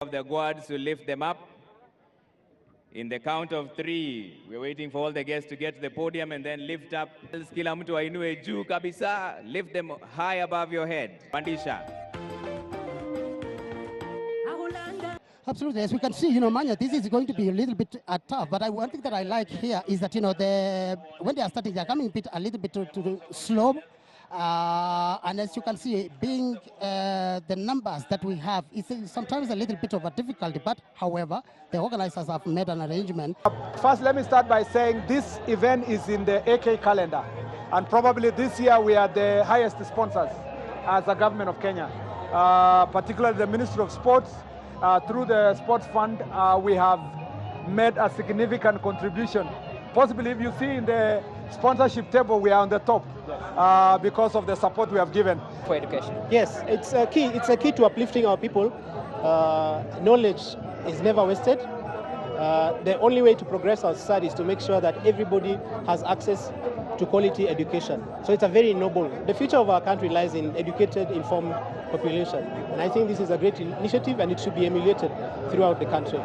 of the guards to lift them up. In the count of 3, we're waiting for all the guests to get to the podium and then lift up. Kila mtu ainue juu kabisa. Lift them high above your head. Pandisha. Absolutely. As we can see, Manya, this is going to be a little bit tough. But one thing that I like here is that, when they are starting, they are coming a little bit to slow. And as you can see, being the numbers that we have, it's sometimes a little bit of a difficulty. But however, the organizers have made an arrangement. First, let me start by saying this event is in the AK calendar. And probably this year we are the highest sponsors as the government of Kenya, particularly the Ministry of Sports. Through the sports fund, we have made a significant contribution. Possibly, if you see in the sponsorship table, we are on the top because of the support we have given. For education. Yes, it's a key. It's a key to uplifting our people. Knowledge is never wasted. The only way to progress our society is to make sure that everybody has access to quality education. So it's a very noble. The future of our country lies in educated, informed population. And I think this is a great initiative and it should be emulated throughout the country.